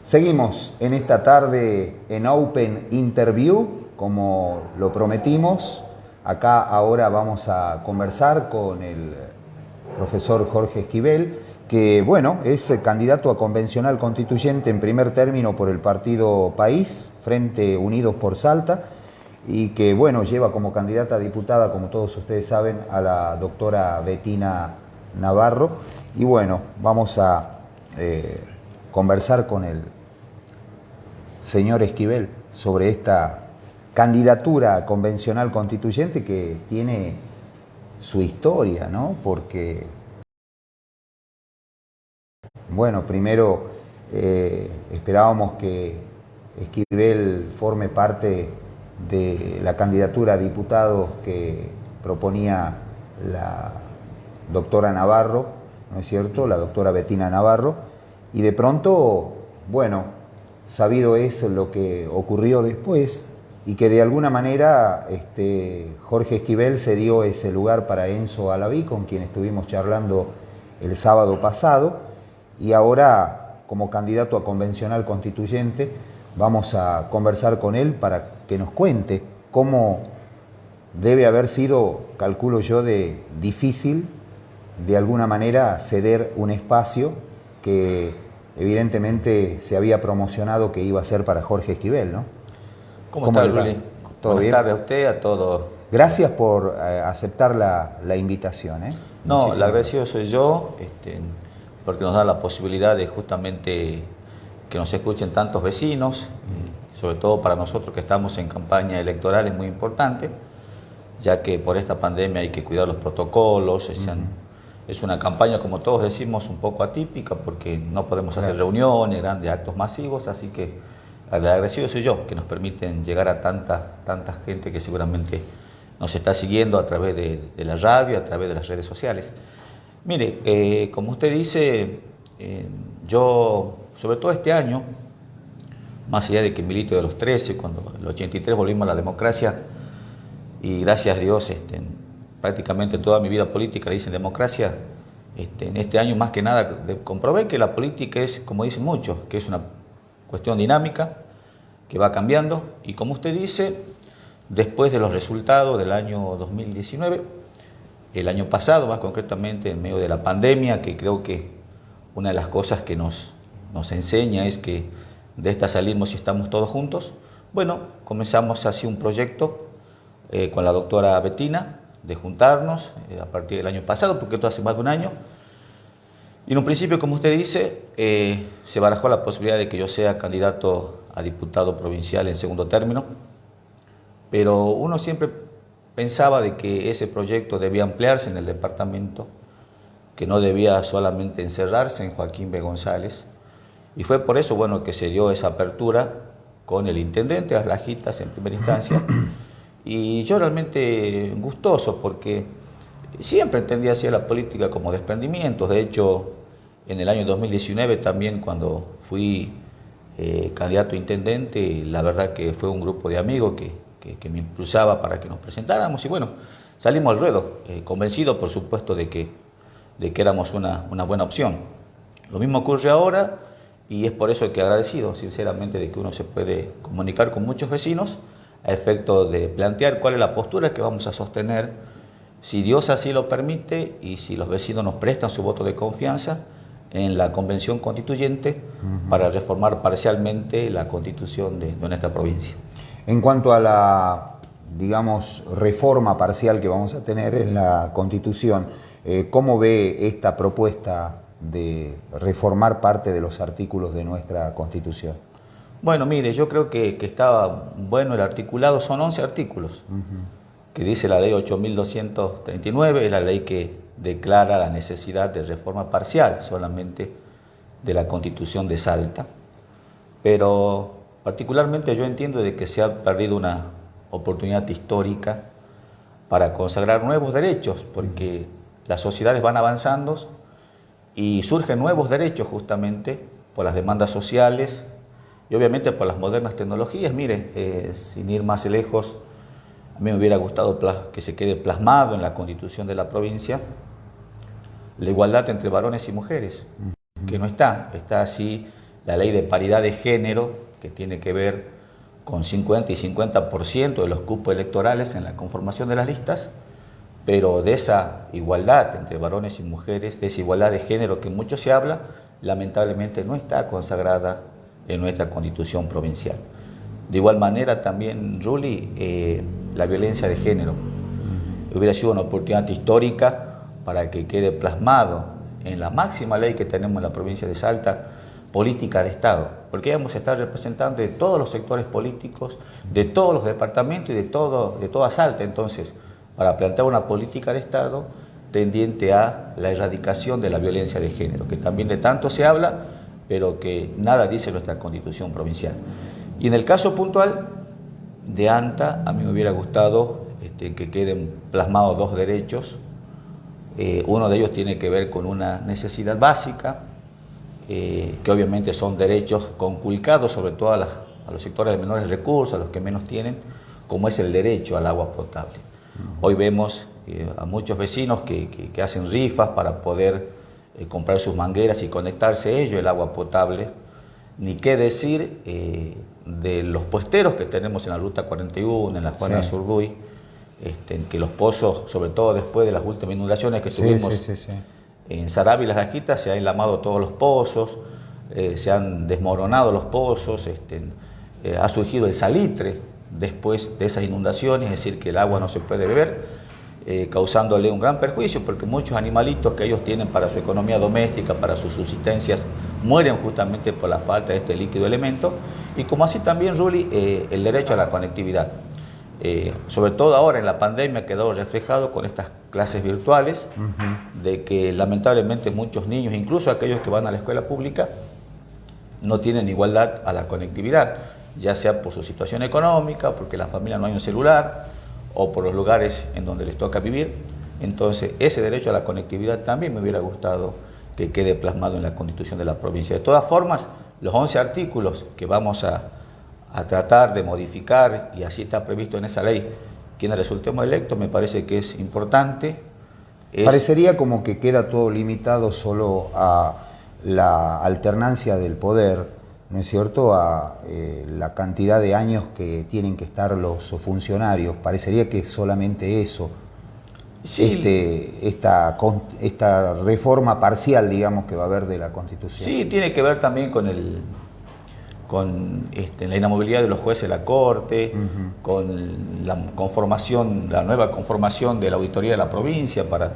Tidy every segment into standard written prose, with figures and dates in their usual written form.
Seguimos en esta tarde en Open Interview, como lo prometimos. Acá ahora vamos a conversar con el profesor Jorge Esquivel, que bueno, es candidato a convencional constituyente en primer término por el partido País, Frente Unidos por Salta, y que bueno, lleva como candidata a diputada, como todos ustedes saben, a la doctora Bettina Navarro. Y bueno, vamos a conversar con el señor Esquivel sobre esta candidatura convencional constituyente que tiene su historia, ¿no? Porque, bueno, primero esperábamos que Esquivel forme parte de la candidatura a diputado que proponía la doctora Navarro, ¿no es cierto?, la doctora Bettina Navarro, y de pronto, bueno, sabido es lo que ocurrió después y que de alguna manera Jorge Esquivel se dio ese lugar para Enzo Alaví, con quien estuvimos charlando el sábado pasado, y ahora como candidato a convencional constituyente vamos a conversar con él para que nos cuente cómo debe haber sido, calculo yo, de difícil de alguna manera ceder un espacio que evidentemente se había promocionado que iba a ser para Jorge Esquivel, ¿no? ¿Cómo está, Juli? Buenas tardes a usted, a todos. Gracias por aceptar la invitación. No, el agradecido soy yo, porque nos da la posibilidad de justamente que nos escuchen tantos vecinos, sobre todo para nosotros que estamos en campaña electoral es muy importante, ya que por esta pandemia hay que cuidar los protocolos. Es una campaña, como todos decimos, un poco atípica porque no podemos hacer reuniones, grandes actos masivos, así que el agradecido soy yo, que nos permiten llegar a tanta gente que seguramente nos está siguiendo a través de la radio, a través de las redes sociales. Mire, como usted dice, yo, sobre todo este año, más allá de que milito de los 13, cuando en el 83 volvimos a la democracia, y gracias a Dios, prácticamente toda mi vida política la hice en democracia. En este año más que nada comprobé que la política es, como dicen muchos, que es una cuestión dinámica, que va cambiando, y como usted dice, después de los resultados del año 2019, el año pasado más concretamente en medio de la pandemia, que creo que una de las cosas que nos enseña es que de esta salimos y estamos todos juntos. Bueno, comenzamos así un proyecto con la doctora Bettina, de juntarnos a partir del año pasado, porque esto hace más de un año. Y en un principio, como usted dice, se barajó la posibilidad de que yo sea candidato a diputado provincial en segundo término, pero uno siempre pensaba de que ese proyecto debía ampliarse en el departamento, que no debía solamente encerrarse en Joaquín B. González, y fue por eso, bueno, que se dio esa apertura con el intendente Las Lajitas en primera instancia. Y yo realmente gustoso, porque siempre entendía así la política como desprendimientos. De hecho, en el año 2019 también, cuando fui candidato a intendente, la verdad que fue un grupo de amigos que me impulsaba para que nos presentáramos, y bueno, salimos al ruedo, convencidos por supuesto de que éramos una buena opción. Lo mismo ocurre ahora, y es por eso que agradecido sinceramente de que uno se puede comunicar con muchos vecinos a efecto de plantear cuál es la postura que vamos a sostener, si Dios así lo permite y si los vecinos nos prestan su voto de confianza en la convención constituyente para reformar parcialmente la constitución de nuestra provincia. En cuanto a la, digamos, reforma parcial que vamos a tener en la constitución, ¿cómo ve esta propuesta de reformar parte de los artículos de nuestra constitución? Bueno, mire, yo creo que estaba bueno el articulado, son 11 artículos, que dice la ley 8.239, es la ley que declara la necesidad de reforma parcial solamente de la Constitución de Salta. Pero particularmente yo entiendo de que se ha perdido una oportunidad histórica para consagrar nuevos derechos, porque las sociedades van avanzando y surgen nuevos derechos justamente por las demandas sociales, y obviamente por las modernas tecnologías. Mire, sin ir más lejos, a mí me hubiera gustado que se quede plasmado en la Constitución de la provincia la igualdad entre varones y mujeres, que no está así la ley de paridad de género, que tiene que ver con 50 y 50% de los cupos electorales en la conformación de las listas, pero de esa igualdad entre varones y mujeres, de esa igualdad de género que mucho se habla, lamentablemente no está consagrada en nuestra Constitución provincial. De igual manera también, Ruli, la violencia de género hubiera sido una oportunidad histórica para que quede plasmado en la máxima ley que tenemos en la provincia de Salta, política de Estado, porque vamos a estar representando de todos los sectores políticos, de todos los departamentos y de toda Salta. Entonces, para plantear una política de Estado tendiente a la erradicación de la violencia de género, que también de tanto se habla, pero que nada dice nuestra Constitución provincial. Y en el caso puntual de ANTA, a mí me hubiera gustado que queden plasmados dos derechos. Uno de ellos tiene que ver con una necesidad básica, que obviamente son derechos conculcados sobre todo a los sectores de menores recursos, a los que menos tienen, como es el derecho al agua potable. Hoy vemos a muchos vecinos que hacen rifas para poder comprar sus mangueras y conectarse ellos el agua potable. Ni qué decir de los puesteros que tenemos en la Ruta 41, en la Juana de Zurduy, que los pozos, sobre todo después de las últimas inundaciones que tuvimos en Sarabia y Las Gajitas, se han enlamado todos los pozos, se han desmoronado los pozos, ha surgido el salitre después de esas inundaciones, es decir, que el agua no se puede beber, causándole un gran perjuicio, porque muchos animalitos que ellos tienen para su economía doméstica, para sus subsistencias, mueren justamente por la falta de este líquido elemento, y como así también, Ruli, el derecho a la conectividad. Sobre todo ahora en la pandemia ha quedado reflejado con estas clases virtuales, de que lamentablemente muchos niños, incluso aquellos que van a la escuela pública, no tienen igualdad a la conectividad, ya sea por su situación económica, porque en la familia no hay un celular, o por los lugares en donde les toca vivir. Entonces, ese derecho a la conectividad también me hubiera gustado que quede plasmado en la Constitución de la provincia. De todas formas, los 11 artículos que vamos a tratar de modificar, y así está previsto en esa ley, quienes resultemos electos, me parece que es importante. Parecería como que queda todo limitado solo a la alternancia del poder, ¿no es cierto?, a la cantidad de años que tienen que estar los funcionarios. Parecería que es solamente eso, sí. Esta reforma parcial, digamos, que va a haber de la Constitución. Sí, tiene que ver también con la inamovilidad de los jueces de la Corte, con la nueva conformación de la auditoría de la provincia para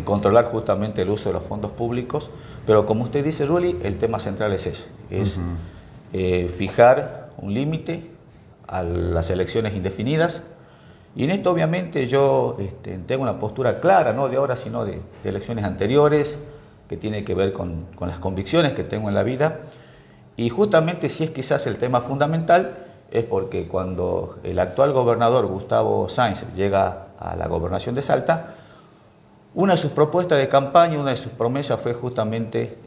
controlar justamente el uso de los fondos públicos. Pero como usted dice, Ruli, el tema central es ese, es fijar un límite a las elecciones indefinidas. Y en esto obviamente yo tengo una postura clara, no de ahora, sino de elecciones anteriores, que tiene que ver con las convicciones que tengo en la vida. Y justamente, si es quizás el tema fundamental, es porque cuando el actual gobernador Gustavo Sáenz llega a la gobernación de Salta, una de sus propuestas de campaña, una de sus promesas fue justamente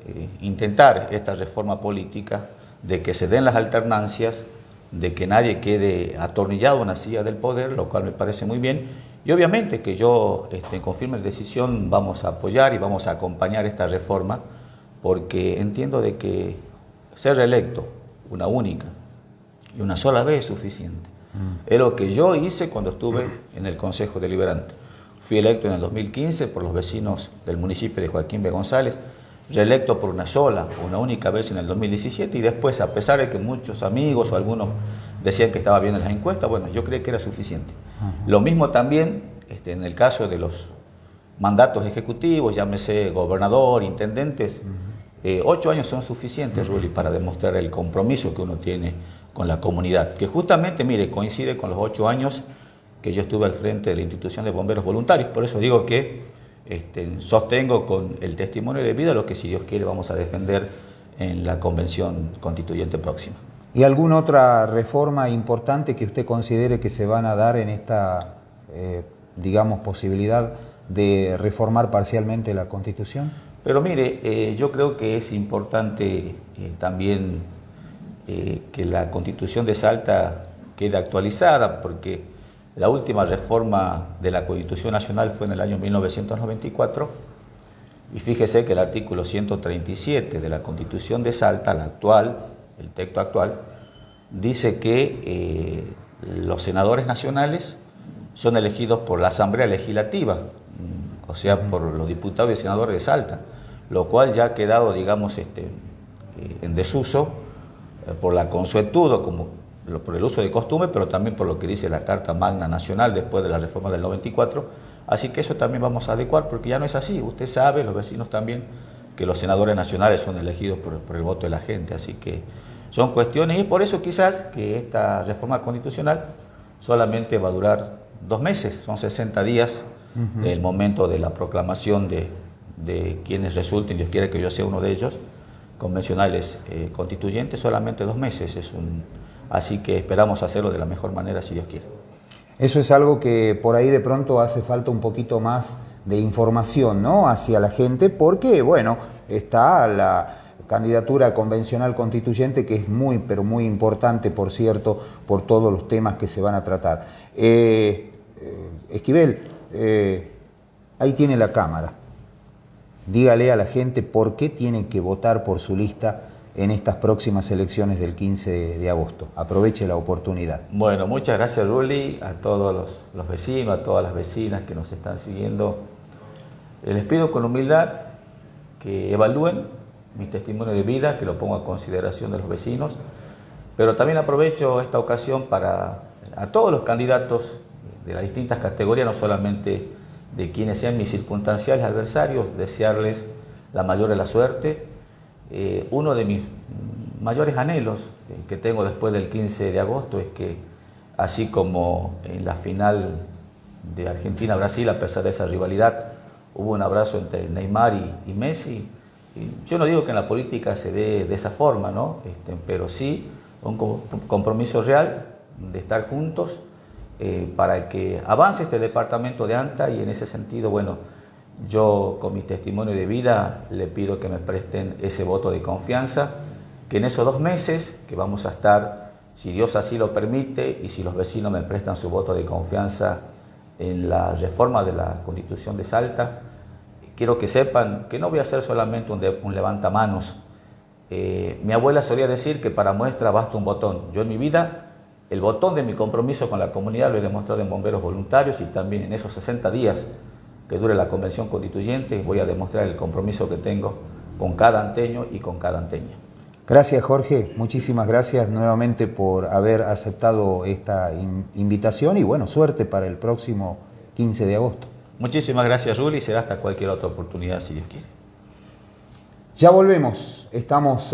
intentar esta reforma política, de que se den las alternancias, de que nadie quede atornillado a una silla del poder, lo cual me parece muy bien. Y obviamente que yo, con firme decisión, vamos a apoyar y vamos a acompañar esta reforma, porque entiendo de que ser reelecto una única y una sola vez es suficiente. Es lo que yo hice cuando estuve en el Consejo Deliberante. Fui electo en el 2015 por los vecinos del municipio de Joaquín B. González, reelecto por una única vez en el 2017, y después, a pesar de que muchos amigos o algunos decían que estaba bien en las encuestas, bueno, yo creí que era suficiente. Lo mismo también en el caso de los mandatos ejecutivos, llámese gobernador, intendentes. 8 años son suficientes, Ruli, para demostrar el compromiso que uno tiene con la comunidad, que justamente, mire, coincide con los 8 años que yo estuve al frente de la institución de bomberos voluntarios. Por eso digo que sostengo con el testimonio de vida lo que, si Dios quiere, vamos a defender en la convención constituyente próxima. ¿Y alguna otra reforma importante que usted considere que se van a dar en esta, digamos, posibilidad de reformar parcialmente la Constitución? Pero mire, yo creo que es importante también que la Constitución de Salta quede actualizada, porque la última reforma de la Constitución Nacional fue en el año 1994, Y fíjese que el artículo 137 de la Constitución de Salta, la actual, el texto actual, dice que los senadores nacionales son elegidos por la Asamblea Legislativa, o sea, por los diputados y senadores de Salta, lo cual ya ha quedado, digamos, en desuso por la consuetud o por el uso de costumbre, pero también por lo que dice la Carta Magna Nacional después de la reforma del 94. Así que eso también vamos a adecuar, porque ya no es así. Usted sabe, los vecinos también, que los senadores nacionales son elegidos por el voto de la gente. Así que son cuestiones, y es por eso quizás que esta reforma constitucional solamente va a durar 2 meses, son 60 días del momento de la proclamación de quienes resulten, Dios quiere que yo sea uno de ellos, convencionales constituyentes, solamente 2 meses. Así que esperamos hacerlo de la mejor manera, si Dios quiere. Eso es algo que por ahí de pronto hace falta un poquito más de información, ¿no?, hacia la gente, porque, bueno, está la candidatura convencional constituyente, que es muy, pero muy importante, por cierto, por todos los temas que se van a tratar. Esquivel, ahí tiene la cámara. Dígale a la gente por qué tienen que votar por su lista en estas próximas elecciones del 15 de agosto. Aproveche la oportunidad. Bueno, muchas gracias, Ruli, a todos los vecinos, a todas las vecinas que nos están siguiendo. Les pido con humildad que evalúen mi testimonio de vida, que lo pongo a consideración de los vecinos, pero también aprovecho esta ocasión para a todos los candidatos de las distintas categorías, no solamente de quienes sean mis circunstanciales adversarios, desearles la mayor de la suerte. Uno de mis mayores anhelos que tengo después del 15 de agosto es que, así como en la final de Argentina-Brasil, a pesar de esa rivalidad, hubo un abrazo entre Neymar y Messi. Y yo no digo que en la política se dé de esa forma, ¿no? Pero sí un compromiso real de estar juntos para que avance este departamento de ANTA, y en ese sentido, bueno, yo con mi testimonio de vida le pido que me presten ese voto de confianza, que en esos 2 meses que vamos a estar, si Dios así lo permite y si los vecinos me prestan su voto de confianza en la reforma de la Constitución de Salta, quiero que sepan que no voy a ser solamente un levantamanos. Mi abuela solía decir que para muestra basta un botón. Yo en mi vida el botón de mi compromiso con la comunidad lo he demostrado en bomberos voluntarios, y también en esos 60 días que dure la convención constituyente voy a demostrar el compromiso que tengo con cada anteño y con cada anteña. Gracias, Jorge, muchísimas gracias nuevamente por haber aceptado esta invitación, y bueno, suerte para el próximo 15 de agosto. Muchísimas gracias, Ruli, y será hasta cualquier otra oportunidad, si Dios quiere. Ya volvemos, estamos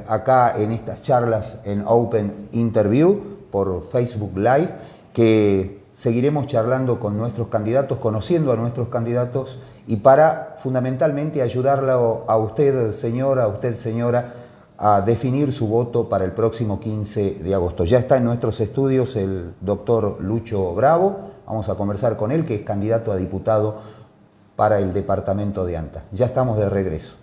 acá en estas charlas en Open Interview por Facebook Live, que seguiremos charlando con nuestros candidatos, conociendo a nuestros candidatos, y para fundamentalmente ayudarlo a usted, señora, a definir su voto para el próximo 15 de agosto. Ya está en nuestros estudios el doctor Lucho Bravo, vamos a conversar con él, que es candidato a diputado para el departamento de ANTA. Ya estamos de regreso.